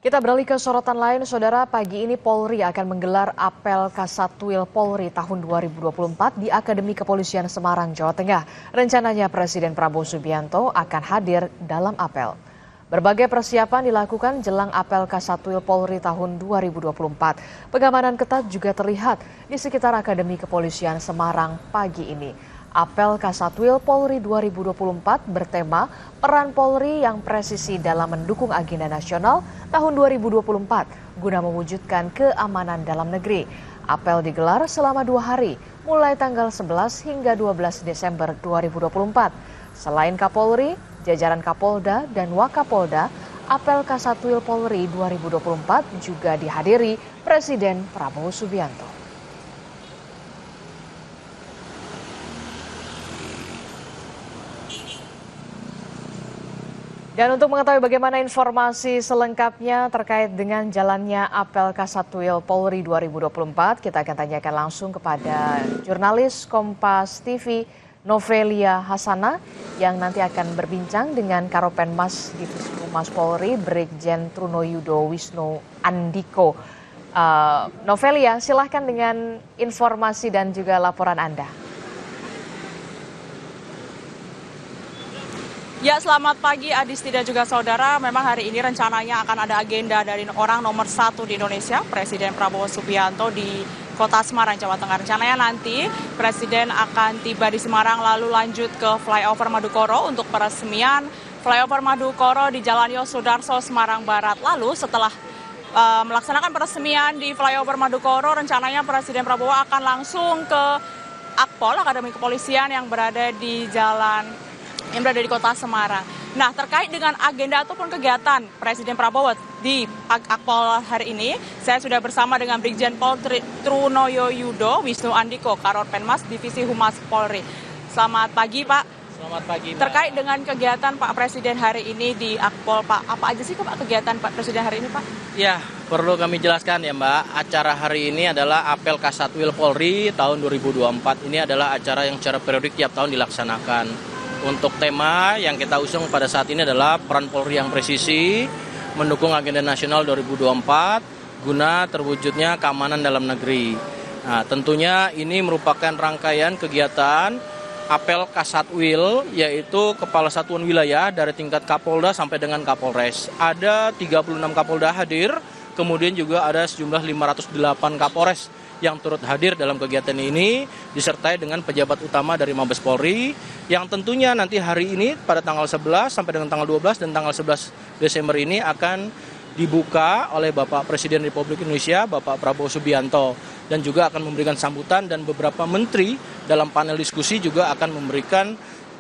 Kita beralih ke sorotan lain, Saudara. Pagi ini Polri akan menggelar apel Kasatwil Polri tahun 2024 di Akademi Kepolisian Semarang, Jawa Tengah. Rencananya Presiden Prabowo Subianto akan hadir dalam apel. Berbagai persiapan dilakukan jelang apel Kasatwil Polri tahun 2024. Pengamanan ketat juga terlihat di sekitar Akademi Kepolisian Semarang pagi ini. Apel Kasatwil Polri 2024 bertema peran Polri yang presisi dalam mendukung agenda nasional tahun 2024 guna mewujudkan keamanan dalam negeri. Apel digelar selama 2 hari, mulai tanggal 11 hingga 12 Desember 2024. Selain Kapolri, jajaran Kapolda dan Wakapolda, apel Kasatwil Polri 2024 juga dihadiri Presiden Prabowo Subianto. Dan untuk mengetahui bagaimana informasi selengkapnya terkait dengan jalannya apel Kasatwil Polri 2024, kita akan tanyakan langsung kepada jurnalis Kompas TV Novelia Hasana yang nanti akan berbincang dengan Karopenmas Divisi Humas Polri Brigjen Trunoyudo Wisnu Andiko. Novelia, silahkan dengan informasi dan juga laporan Anda. Ya, selamat pagi Adisti dan juga saudara. Memang hari ini rencananya akan ada agenda dari orang nomor 1 di Indonesia, Presiden Prabowo Subianto di Kota Semarang, Jawa Tengah. Rencananya nanti Presiden akan tiba di Semarang lalu lanjut ke Flyover Madukoro untuk peresmian Flyover Madukoro di Jalan Yosudarso, Semarang Barat. Lalu setelah melaksanakan peresmian di Flyover Madukoro, rencananya Presiden Prabowo akan langsung ke Akpol, Akademi Kepolisian yang berada di di Kota Semarang. Nah, terkait dengan agenda ataupun kegiatan Presiden Prabowo di Akpol hari ini, saya sudah bersama dengan Brigjen Pol Trunoyudo Wisnu Andiko, Karopenmas Divisi Humas Polri. Selamat pagi, Pak. Selamat pagi, Mbak. Terkait dengan kegiatan Pak Presiden hari ini di Akpol, Pak, apa aja sih Pak kegiatan Pak Presiden hari ini, Pak? Ya, perlu kami jelaskan ya, Mbak. Acara hari ini adalah apel Kasatwil Polri tahun 2024. Ini adalah acara yang secara periodik tiap tahun dilaksanakan. Untuk tema yang kita usung pada saat ini adalah peran Polri yang presisi mendukung agenda nasional 2024 guna terwujudnya keamanan dalam negeri. Nah, tentunya ini merupakan rangkaian kegiatan apel Kasatwil, yaitu Kepala Satuan Wilayah dari tingkat Kapolda sampai dengan Kapolres. Ada 36 Kapolda hadir, kemudian juga ada sejumlah 508 Kapolres yang turut hadir dalam kegiatan ini, disertai dengan pejabat utama dari Mabes Polri, yang tentunya nanti hari ini pada tanggal 11 sampai dengan tanggal 12 dan tanggal 11 Desember ini akan dibuka oleh Bapak Presiden Republik Indonesia, Bapak Prabowo Subianto, dan juga akan memberikan sambutan, dan beberapa menteri dalam panel diskusi juga akan memberikan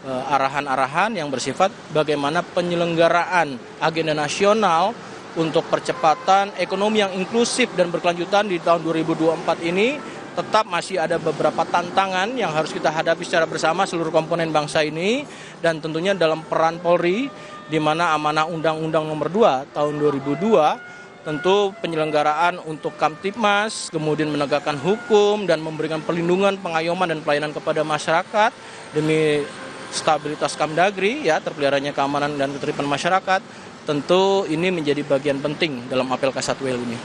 arahan-arahan yang bersifat bagaimana penyelenggaraan agenda nasional untuk percepatan ekonomi yang inklusif dan berkelanjutan di tahun 2024 ini. Tetap masih ada beberapa tantangan yang harus kita hadapi secara bersama seluruh komponen bangsa ini, dan tentunya dalam peran Polri, di mana amanah Undang-Undang Nomor 2 Tahun 2002, tentu penyelenggaraan untuk Kamtibmas, kemudian menegakkan hukum dan memberikan perlindungan, pengayoman dan pelayanan kepada masyarakat demi stabilitas Kamdagri, ya, terpeliharanya keamanan dan ketertiban masyarakat. Tentu ini menjadi bagian penting dalam apel Kasatwil ini.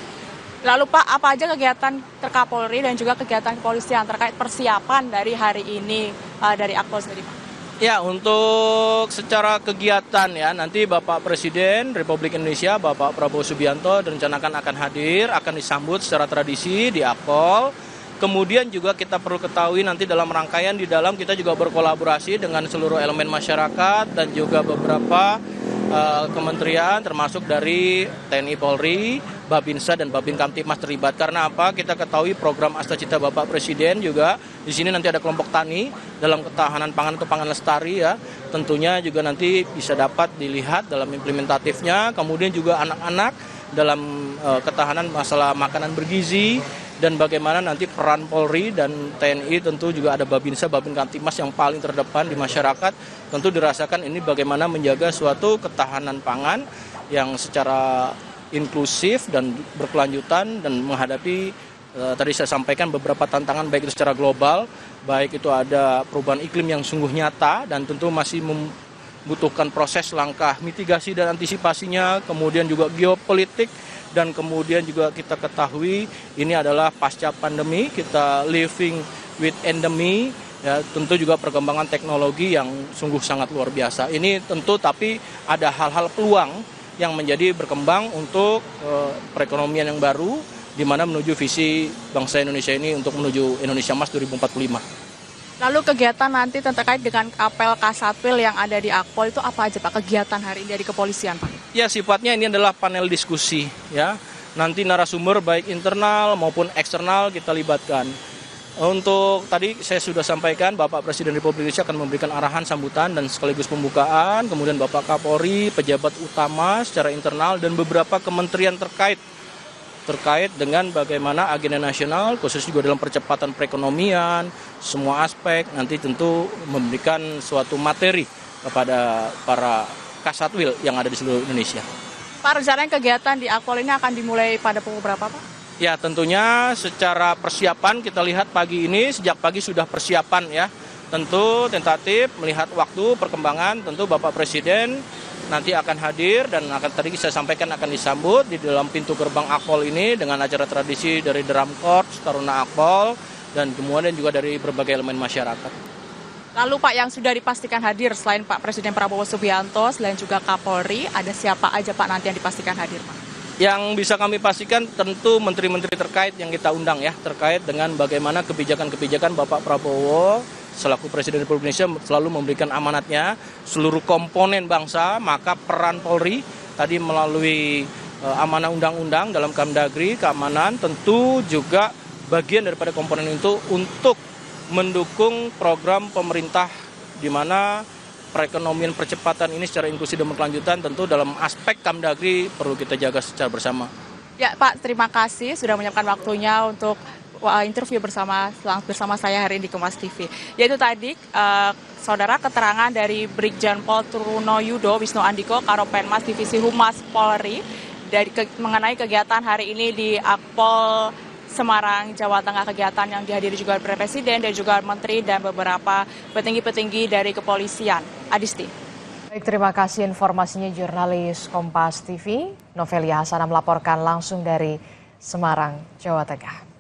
Lalu Pak, apa aja kegiatan Terkapolri dan juga kegiatan kepolisian terkait persiapan dari hari ini dari Akpol sendiri, Pak? Ya, untuk secara kegiatan ya, nanti Bapak Presiden Republik Indonesia, Bapak Prabowo Subianto direncanakan akan hadir, akan disambut secara tradisi di Akpol. Kemudian juga kita perlu ketahui nanti dalam rangkaian di dalam kita juga berkolaborasi dengan seluruh elemen masyarakat dan juga beberapa kementerian termasuk dari TNI Polri, Babinsa dan Babin Kamtibmas terlibat. Karena apa? Kita ketahui program Astacita Bapak Presiden juga di sini nanti ada kelompok tani dalam ketahanan pangan atau pangan lestari, ya. Tentunya juga nanti bisa dapat dilihat dalam implementatifnya. Kemudian juga anak-anak dalam ketahanan masalah makanan bergizi, dan bagaimana nanti peran Polri dan TNI, tentu juga ada Babinsa, Babin Kamtibmas yang paling terdepan di masyarakat. Tentu dirasakan ini bagaimana menjaga suatu ketahanan pangan yang secara inklusif dan berkelanjutan, dan menghadapi tadi saya sampaikan beberapa tantangan baik itu secara global, baik itu ada perubahan iklim yang sungguh nyata dan tentu masih butuhkan proses langkah mitigasi dan antisipasinya, kemudian juga geopolitik, dan kemudian juga kita ketahui ini adalah pasca pandemi, kita living with endemi, ya tentu juga perkembangan teknologi yang sungguh sangat luar biasa. Ini tentu tapi ada hal-hal peluang yang menjadi berkembang untuk perekonomian yang baru, di mana menuju visi bangsa Indonesia ini untuk menuju Indonesia Emas 2045. Lalu kegiatan nanti terkait dengan apel Kasatwil yang ada di Akpol itu apa aja Pak kegiatan hari ini dari kepolisian Pak? Ya sifatnya ini adalah panel diskusi ya. Nanti narasumber baik internal maupun eksternal kita libatkan. Untuk tadi saya sudah sampaikan Bapak Presiden Republik Indonesia akan memberikan arahan sambutan dan sekaligus pembukaan. Kemudian Bapak Kapolri, pejabat utama secara internal dan beberapa kementerian terkait dengan bagaimana agenda nasional, khusus juga dalam percepatan perekonomian, semua aspek nanti tentu memberikan suatu materi kepada para Kasatwil yang ada di seluruh Indonesia. Pak, rencananya kegiatan di Akpol ini akan dimulai pada pukul berapa Pak? Ya tentunya secara persiapan kita lihat pagi ini, sejak pagi sudah persiapan ya. Tentu tentatif melihat waktu perkembangan, tentu Bapak Presiden nanti akan hadir dan tadi saya sampaikan akan disambut di dalam pintu gerbang Akpol ini dengan acara tradisi dari Drum Corps, Taruna Akpol, dan kemudian juga dari berbagai elemen masyarakat. Lalu Pak yang sudah dipastikan hadir selain Pak Presiden Prabowo Subianto, selain juga Kapolri, ada siapa aja Pak nanti yang dipastikan hadir Pak? Yang bisa kami pastikan tentu menteri-menteri terkait yang kita undang ya, terkait dengan bagaimana kebijakan-kebijakan Bapak Prabowo selaku Presiden Republik Indonesia selalu memberikan amanatnya seluruh komponen bangsa, maka peran Polri tadi melalui amanah undang-undang dalam Kemdagri, keamanan tentu juga bagian daripada komponen itu untuk mendukung program pemerintah di mana perekonomian percepatan ini secara inklusif dan berkelanjutan tentu dalam aspek Kemdagri perlu kita jaga secara bersama. Ya Pak, terima kasih sudah menyiapkan waktunya untuk interview bersama saya hari ini di Kompas TV. Yaitu tadi saudara keterangan dari Brigjen Pol Truno Yudo Wisnu Andiko Karopenmas Divisi Humas Polri mengenai kegiatan hari ini di Akpol Semarang, Jawa Tengah, kegiatan yang dihadiri juga oleh Presiden dan juga Menteri dan beberapa petinggi-petinggi dari kepolisian. Adisti. Baik, terima kasih informasinya jurnalis Kompas TV, Novelia Hasanah melaporkan langsung dari Semarang, Jawa Tengah.